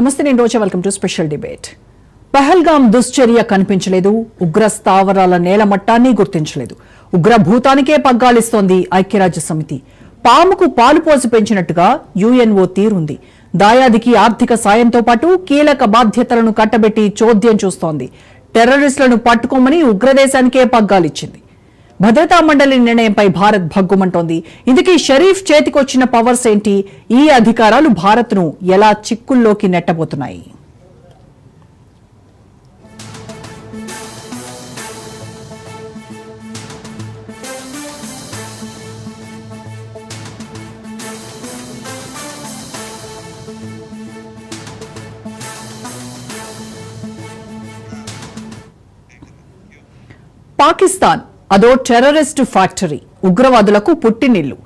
నమస్తే, నేను Roja. Welcome to special debate. Pahalgam దుశ్చర్య కనిపించలేదు, ఉగ్ర స్థావరాల నేలమట్టాన్ని గుర్తించలేదు. ఉగ్రభూతానికే పగ్గాలిస్తోంది ఐక్యరాజ్య సమితి. పాముకు పాలు పోసి పెంచినట్టుగా యుఎన్ఓ తీరుంది. దాయాదికి ఆర్థిక సాయంతో పాటు కీలక బాధ్యతలను కట్టబెట్టి చోద్యం చూస్తోంది. టెర్రరిస్టులను పట్టుకోమని ఉగ్రదేశానికే పగ్గాలిచ్చింది. భద్రతా మండలి నిర్ణయంపై భారత్ భగ్గుమంటోంది. ఇందుకీ షరీఫ్ చేతికొచ్చిన పవర్స్ ఏంటి? ఈ అధికారాలు భారత్ను ఎలా చిక్కుల్లోకి నెట్టబోతున్నాయి? పాకిస్తాన్ అదో టెర్రరిస్ట్ ఫ్యాక్టరీ, ఉగ్రవాదులకు పుట్టినిల్లు.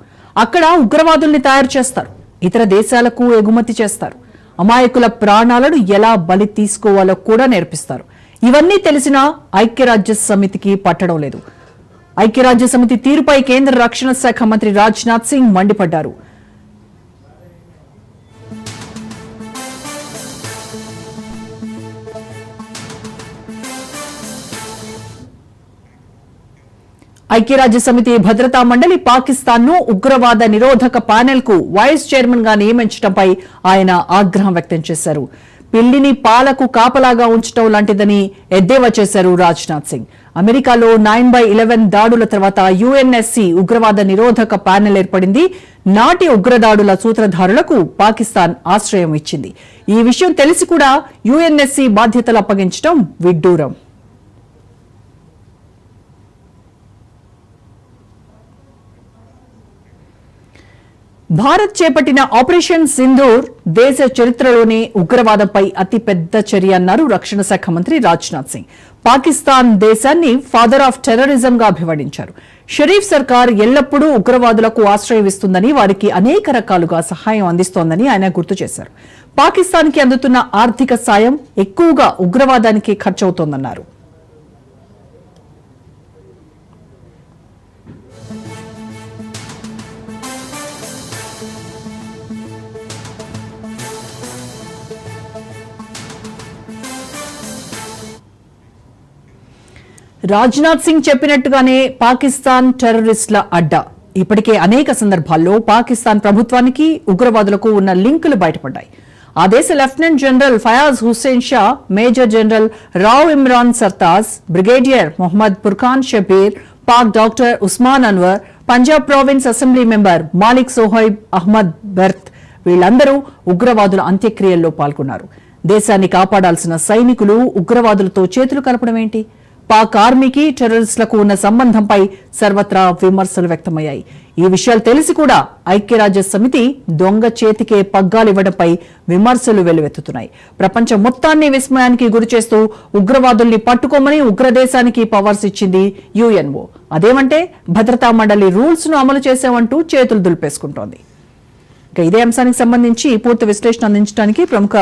అక్కడ ఉగ్రవాదుల్ని తయారు చేస్తారు, ఇతర దేశాలకు ఎగుమతి చేస్తారు. అమాయకుల ప్రాణాలను ఎలా బలి తీసుకోవాలో కూడా నేర్పిస్తారు. ఇవన్నీ తెలిసినా ఐక్యరాజ్య సమితికి పట్టడం లేదు. ఐక్యరాజ్య సమితి తీరుపై కేంద్ర రక్షణ శాఖ మంత్రి రాజ్నాథ్ సింగ్ మండిపడ్డారు. ఐక్యరాజ్య సమితి భద్రతా మండలి పాకిస్తాన్ ను ఉగ్రవాద నిరోధక ప్యానెల్ కు వైస్ చైర్మన్ గా నియమించడంపై ఆయన ఆగ్రహం వ్యక్తం చేశారు. పిల్లిని పాలకు కాపలాగా ఉంచడం లాంటిదని ఎద్దేవా చేశారు రాజ్నాథ్ సింగ్. అమెరికాలో 9/11 దాడుల తర్వాత యుఎన్ఎస్సి ఉగ్రవాద నిరోధక ప్యానెల్ ఏర్పడింది. నాటి ఉగ్రదాడుల సూత్రధారులకు పాకిస్తాన్ ఆశ్రయం ఇచ్చింది. ఈ విషయం తెలిసి కూడా యుఎన్ఎస్సి బాధ్యతలు అప్పగించడం విడ్డూరం. భారత్ చేపట్టిన ఆపరేషన్ సింధూర్ దేశ చరిత్రలోనే ఉగ్రవాదంపై అతిపెద్ద చర్య అన్నారు రక్షణ శాఖ మంత్రి రాజ్నాథ్ సింగ్. పాకిస్తాన్ దేశాన్ని ఫాదర్ ఆఫ్ టెర్రరిజం గా అభివర్ణించారు. షరీఫ్ సర్కార్ ఎల్లప్పుడూ ఉగ్రవాదులకు ఆశ్రయం ఇస్తుందని, వారికి అనేక రకాలుగా సహాయం అందిస్తోందని ఆయన గుర్తు చేశారు. పాకిస్తాన్ కి అందుతున్న ఆర్థిక సాయం ఎక్కువగా ఉగ్రవాదానికి ఖర్చవుతోందన్నారు. రాజ్నాథ్ సింగ్ చెప్పినట్టుగానే పాకిస్తాన్ టెర్రరిస్టుల అడ్డా. ఇప్పటికే అనేక సందర్భాల్లో పాకిస్తాన్ ప్రభుత్వానికి ఉగ్రవాదులకు ఉన్న లింకులు బయటపడ్డాయి. ఆ దేశ lieutenant general Fayaz Hussain Shah, major general Rao Imran Sartaj, brigadier Mohammad Furqan Shabir, Pak doctor Usman Anwar, Punjab province assembly member Malik Sohaib Ahmed Bharth, వీళ్లందరూ ఉగ్రవాదుల అంత్యక్రియల్లో పాల్గొన్నారు. దేశాన్ని కాపాడాల్సిన సైనికులు ఉగ్రవాదులతో చేతులు కలపడం ఏంటి? పాక్ ఆర్మీకి టెర్రరిస్టులకు ఉన్న సంబంధంపై సర్వత్రా విమర్శలు వ్యక్తమయ్యాయి. ఈ విషయాలు తెలిసి కూడా ఐక్యరాజ్య సమితి దొంగ చేతికే పగ్గాలివ్వడంపై విమర్శలు వెల్లువెత్తుతున్నాయి. ప్రపంచం మొత్తాన్ని విస్మయానికి గురిచేస్తూ ఉగ్రవాదుల్ని పట్టుకోమని ఉగ్రదేశానికి పవర్స్ ఇచ్చింది యుఎన్ఓ. అదేమంటే భద్రతా మండలి రూల్స్ ను అమలు చేసామంటూ చేతులు దులిపేసుకుంటోంది. ఇదే అంశానికి సంబంధించి పూర్తి విశ్లేషణ అందించడానికి ప్రముఖ